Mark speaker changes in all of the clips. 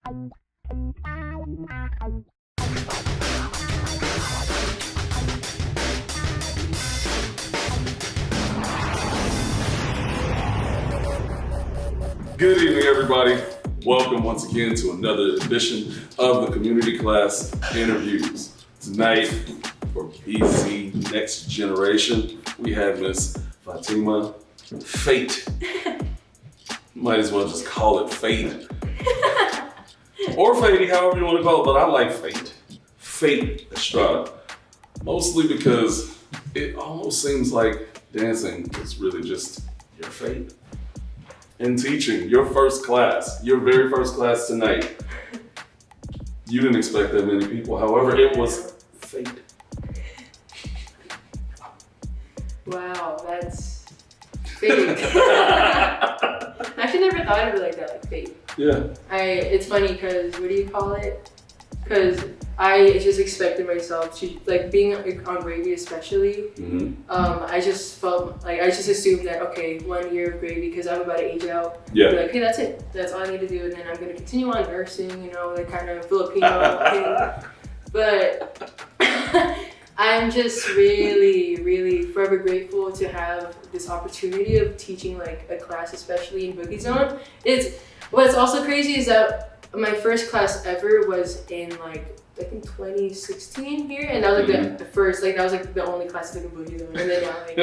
Speaker 1: Good evening, everybody. Welcome once again to another edition of the Community Class Interviews. Tonight, for BZ Next Generation, we have Miss Fatima Fate. Might as well just call it Fate. Or Fatey, however you want to call it, but I like Fate. Fate Estrada. Mostly because it almost seems like dancing is really just your fate. In teaching, your first class, your very first class tonight. You didn't expect that many people, however, it was fate.
Speaker 2: Wow, that's fate. I actually never thought of it like that, like fate.
Speaker 1: Yeah.
Speaker 2: It's funny because, what do you call it? Because I just expected myself to, like being on Gravy especially, I just felt like, I just assumed that, okay, 1 year of Gravy because I'm about to age out.
Speaker 1: Yeah.
Speaker 2: Like, hey, that's it. That's all I need to do. And then I'm going to continue on nursing, you know, like kind of Filipino thing. But I'm just really forever grateful to have this opportunity of teaching like a class, especially in Boogiezone. What's also crazy is that my first class ever was in like in 2016 here, and that was like the first, like that was like the only class in Boogiezone. And then now like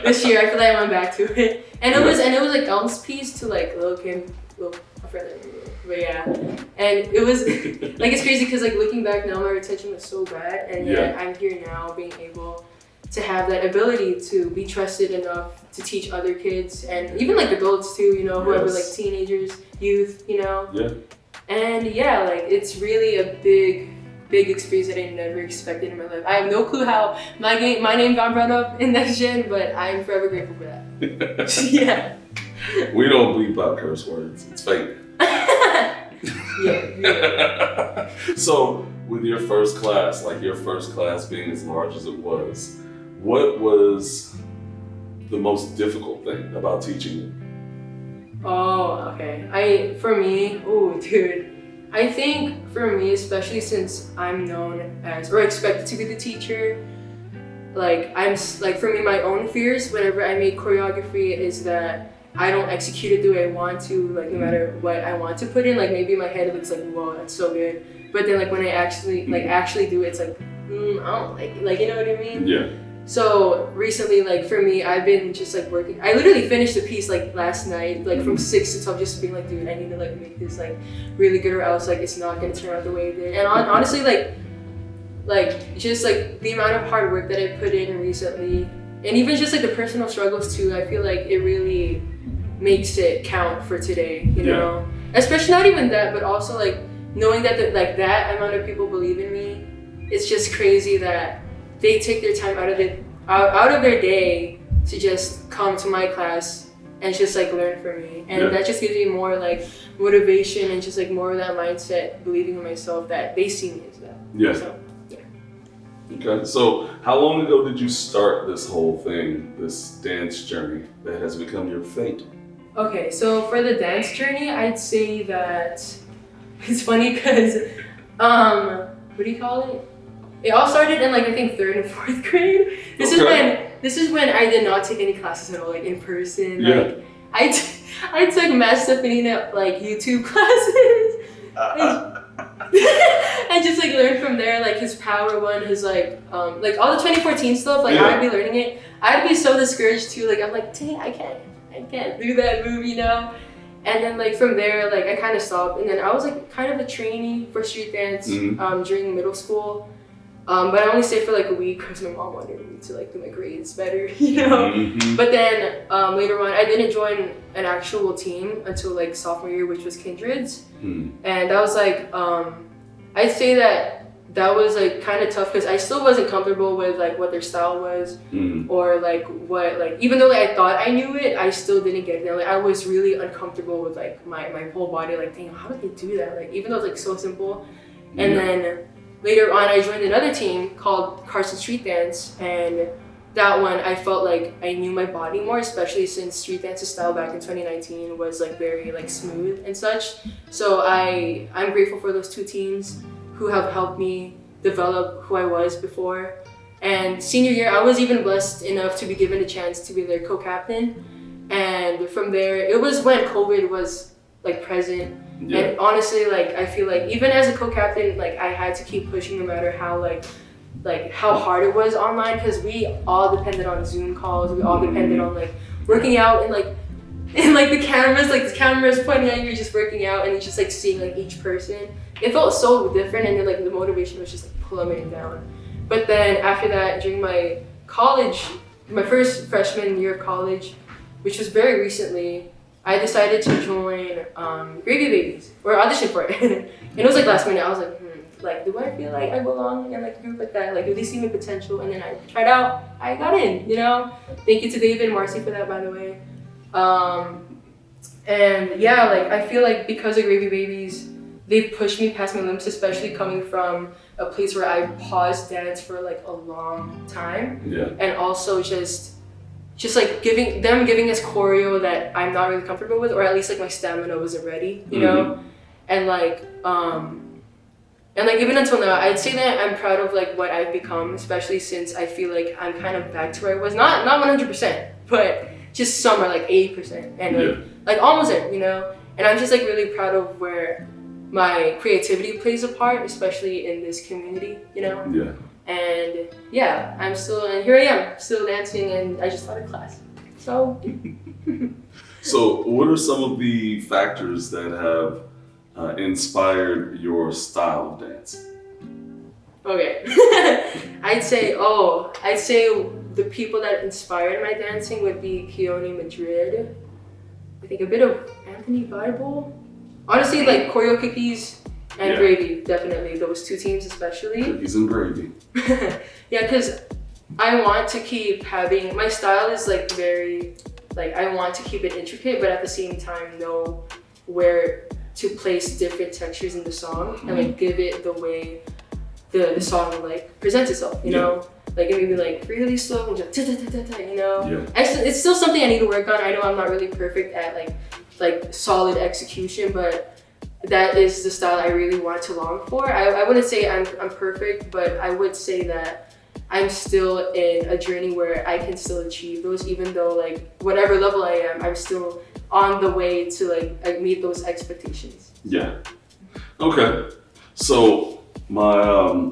Speaker 2: this year, I feel like I went back to it, and it was like Elm's piece to like Lil Kim, I forgot that name, but yeah, and it was like it's crazy because like looking back now, my retention was so bad, and yet I'm here now being able to have that ability to be trusted enough to teach other kids and even like adults too, you know, whoever, like teenagers, youth, you know.
Speaker 1: Yeah.
Speaker 2: And yeah, like it's really a big experience that I never expected in my life. I have no clue how my name got brought up in Next Gen, but I'm forever grateful for that. Yeah.
Speaker 1: We don't bleep out curse words. It's fake.
Speaker 2: Yeah.
Speaker 1: So, with your first class, like your first class being as large as it was, what was the most difficult thing about teaching you?
Speaker 2: Oh, okay. I think for me, especially since I'm known as, or expected to be the teacher, like for me, my own fears whenever I make choreography is that I don't execute it the way I want to, like no matter what I want to put in. Like maybe in my head it looks like, whoa, that's so good. But then like when I actually do it, it's like, I don't like, you know what I mean?
Speaker 1: Yeah.
Speaker 2: So recently, like for me, I've been just like working. I literally finished the piece like last night, like from 6 to 12, just being like, dude, I need to like make this like really good, or else like it's not gonna turn out the way it did. And honestly, like just like the amount of hard work that I put in recently, and even just like the personal struggles too, I feel like it really makes it count for today. You know, especially not even that, but also like knowing that that amount of people believe in me. It's just crazy that they take their time out of their day to just come to my class and just like learn from me, and that just gives me more like motivation and just like more of that mindset, believing in myself that they see me as that.
Speaker 1: Yeah.
Speaker 2: So, yeah.
Speaker 1: Okay. So, how long ago did you start this whole thing, this dance journey that has become your fate?
Speaker 2: Okay, so for the dance journey, I'd say that it's funny because what do you call it? It all started in like I think 3rd and 4th grade. This is when I did not take any classes at all, like in person. Like I took Matt Stefanina like YouTube classes. And just like learned from there, like his power one, his like all the 2014 stuff, like I'd be learning it. I'd be so discouraged too, like I'm like, dang, I can't do that move, you know? And then like from there, like I kind of stopped, and then I was like kind of a trainee for street dance during middle school. But I only stayed for like a week because my mom wanted me to like do my grades better, you know? But then later on, I didn't join an actual team until like sophomore year, which was Kindred's. And that was like, I'd say that was like kind of tough because I still wasn't comfortable with like what their style was or like what, like, even though like I thought I knew it, I still didn't get there. Like I was really uncomfortable with like my whole body, like, dang, how did they do that? Like, even though it's like so simple. And then later on, I joined another team called Carson Street Dance, and that one, I felt like I knew my body more, especially since street dance's style back in 2019 was like very like smooth and such. So I'm grateful for those two teams who have helped me develop who I was before. And senior year, I was even blessed enough to be given a chance to be their co-captain. And from there, it was when COVID was like present.
Speaker 1: Yeah.
Speaker 2: And honestly, like I feel like even as a co-captain, like I had to keep pushing no matter how like how hard it was online, because we all depended on Zoom calls. We all depended on like working out and like the cameras pointing at you, just working out, and just like seeing like each person. It felt so different, and then like the motivation was just like plummeting down. But then after that, during my first freshman year of college, which was very recently, I decided to join Gravy Babies, or audition for it. And it was like last minute. I was like, like, do I feel like I belong in like a group like that? Like, do they see my potential? And then I tried out. I got in, you know? Thank you to David and Marcy for that, by the way. And yeah, like, I feel like because of Gravy Babies, they've pushed me past my limits, especially coming from a place where I paused dance for like a long time.
Speaker 1: Yeah.
Speaker 2: And also just like giving us choreo that I'm not really comfortable with, or at least like my stamina wasn't ready, you know? And like even until now, I'd say that I'm proud of like what I've become, especially since I feel like I'm kind of back to where I was. Not 100%, but just somewhere like 80%, and like almost there, you know? And I'm just like really proud of where my creativity plays a part, especially in this community, you know?
Speaker 1: Yeah.
Speaker 2: And yeah, and here I am, still dancing, and I just taught a class. So.
Speaker 1: So what are some of the factors that have inspired your style of dance?
Speaker 2: Okay. I'd say the people that inspired my dancing would be Keone Madrid. I think a bit of Anthony Bible. Honestly, like Choreo Cookies and Gravy, definitely. Those two teams especially.
Speaker 1: Cookies and Gravy.
Speaker 2: Yeah, because I want to keep having, my style is like very, like I want to keep it intricate, but at the same time know where to place different textures in the song and like give it the way the song like presents itself, you know? Like it may be like really slow and just you know?
Speaker 1: Yeah.
Speaker 2: It's still something I need to work on. I know I'm not really perfect at like solid execution, but that is the style I really want to long for. I wouldn't say I'm perfect, but I would say that I'm still in a journey where I can still achieve those, even though like whatever level I am, I'm still on the way to like meet those expectations.
Speaker 1: Yeah. Okay. So my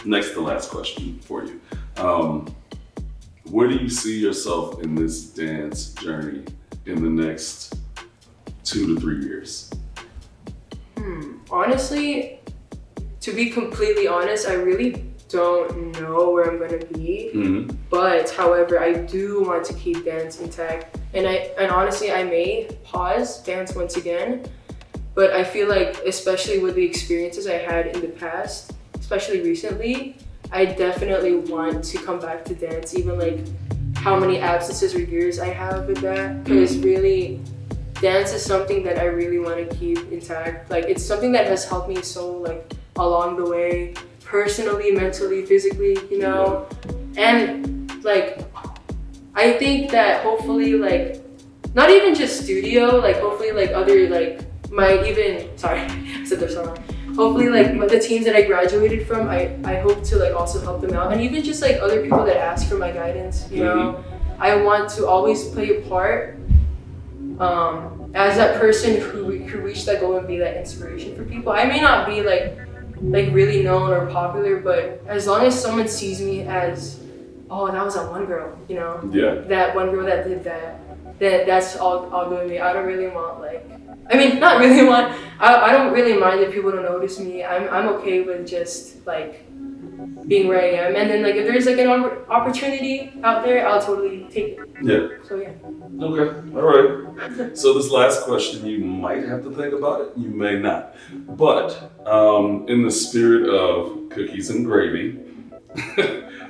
Speaker 1: next to last question for you. Where do you see yourself in this dance journey in the next 2 to 3 years?
Speaker 2: Honestly, to be completely honest, I really don't know where I'm gonna be. But however, I do want to keep dance intact. And honestly, I may pause dance once again, but I feel like, especially with the experiences I had in the past, especially recently, I definitely want to come back to dance, even like how many absences or years I have with that, because really, dance is something that I really want to keep intact. Like it's something that has helped me so like along the way, personally, mentally, physically, you know? And like, I think that hopefully like, not even just studio, like hopefully like other like might even, sorry, I said there's someone. Hopefully like the teams that I graduated from, I hope to like also help them out. And even just like other people that ask for my guidance, you know? I want to always play a part as that person who reached that goal and be that inspiration for people. I may not be like really known or popular, but as long as someone sees me as, oh, that was that one girl, you know?
Speaker 1: Yeah.
Speaker 2: That one girl that did that's all good with me. I don't really want like, I mean, not really want, I don't really mind if people don't notice me. I'm okay with just like being where I am. And then like if there's like an opportunity out there, I'll totally take it.
Speaker 1: Yeah.
Speaker 2: So yeah.
Speaker 1: Okay, all right. So this last question, you might have to think about it, you may not. But in the spirit of cookies and gravy,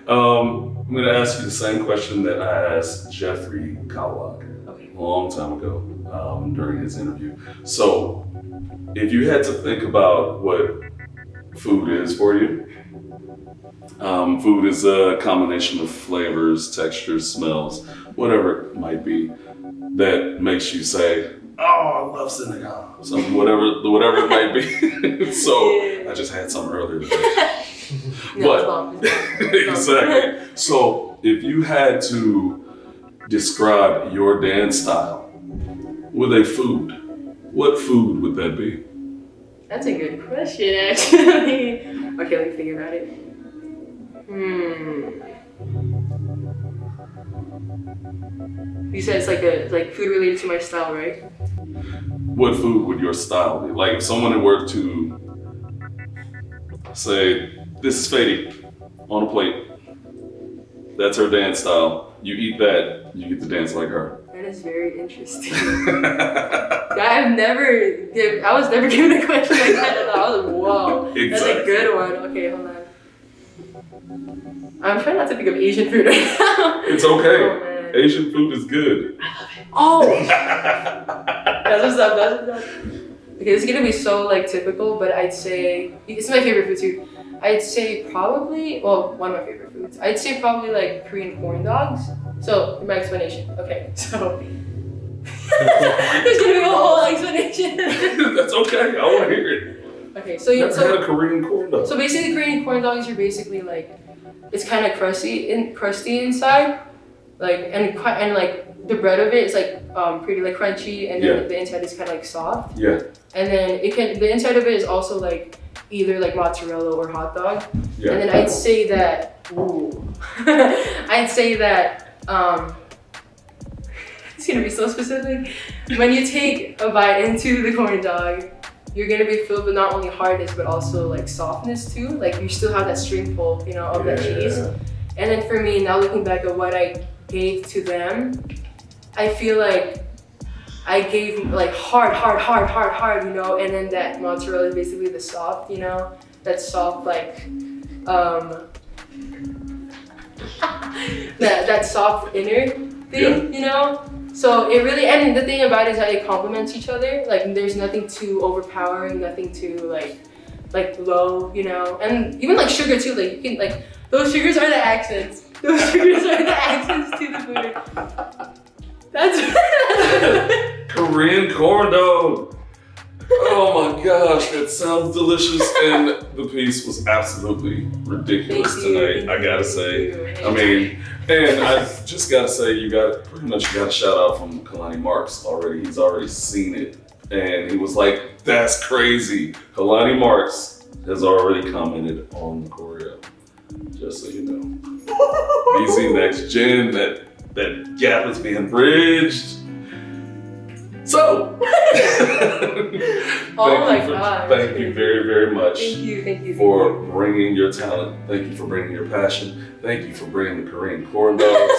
Speaker 1: I'm gonna ask you the same question that I asked Jeffrey Kawak a long time ago during his interview. So if you had to think about what food is for you, Food is a combination of flavors, textures, smells, whatever it might be that makes you say, "Oh, I love Senegal." So whatever it might be. So I just had some earlier today.
Speaker 2: No,
Speaker 1: But exactly. So if you had to describe your dance style with a food, what food would that be?
Speaker 2: That's a good question, actually. Okay, let me think about it. You said it's like food related to my style, right?
Speaker 1: What food would your style be? Like if someone were to say, "This is Fatima on a plate. That's her dance style. You eat that, you get to dance like her."
Speaker 2: That is very interesting. I was never given a question like that. I was like, whoa,
Speaker 1: Exactly.
Speaker 2: That's a good one. Okay, hold on. I'm trying not to think of Asian food right now.
Speaker 1: It's okay.
Speaker 2: Oh, man.
Speaker 1: Asian food is good.
Speaker 2: Oh! That's what's up. Okay, this is gonna be so like typical, but I'd say it's my favorite food too. I'd say probably, well, one of my favorite foods. I'd say probably like Korean corn dogs. So my explanation. Okay, so there's gonna be a whole explanation.
Speaker 1: That's okay. I want to hear it.
Speaker 2: Okay, so
Speaker 1: Never had a Korean corn dog.
Speaker 2: So basically, Korean corn dogs are basically like it's kind of crusty inside, like and like the bread of it is like pretty like crunchy, and then the inside is kind of like soft.
Speaker 1: Yeah.
Speaker 2: And then the inside of it is also like either like mozzarella or hot dog.
Speaker 1: Yeah.
Speaker 2: And then I'd say that I'd say that it's gonna be so specific. When you take a bite into the corn dog, you're gonna be filled with not only hardness but also like softness too. Like you still have that string pull, you know, of that cheese. And then for me, now looking back at what I gave to them, I feel like I gave like hard, you know, and then that mozzarella is basically the soft, you know, that soft like that soft inner thing, you know. So it really, and the thing about it is that it complements each other. Like there's nothing too overpowering, nothing too like low, you know. And even like sugar too, like you can like those sugars are the accents. Those sugars are the accents to the food. That's
Speaker 1: Korean corn dog. Oh my gosh, that sounds delicious, and the piece was absolutely ridiculous tonight. I gotta say. I mean, and I just gotta say, you got a shout out from Kalani Marks already. He's already seen it, and he was like, "That's crazy." Kalani Marks has already commented on the choreo. Just so you know, BZ Next Gen, that gap is being bridged. So, thank you very, very much.
Speaker 2: Thank you
Speaker 1: for bringing your talent. Thank you for bringing your passion. Thank you for bringing the Korean corn dogs.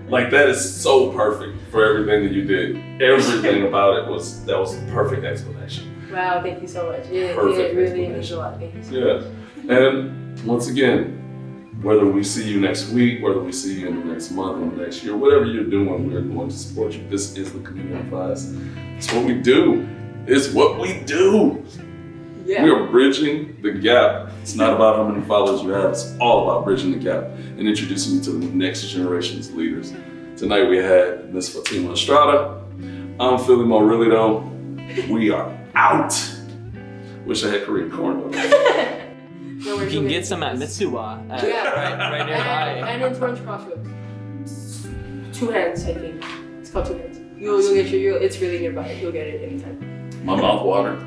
Speaker 1: Like that is so perfect for everything that you did. Everything about it was the perfect explanation.
Speaker 2: Wow, thank you so much. It really means a lot. Thank you so much.
Speaker 1: Yeah, and once again, whether we see you next week, whether we see you in the next month or next year, whatever you're doing, we're going to support you. This is the community class. It's what we do. It's what we do.
Speaker 2: Yeah.
Speaker 1: We are bridging the gap. It's not about how many followers you have. It's all about bridging the gap and introducing you to the next generation's leaders. Tonight we had Miss Fatima Estrada. I'm Philly Morillo. We are out. Wish I had Korean corn though.
Speaker 3: You can get some at Mitsuwa, right nearby.
Speaker 2: And in Torrance Crossroads. 2 Hands, I think. It's called 2 Hands. You'll get it's really nearby. You'll get it anytime.
Speaker 1: My mouth watered.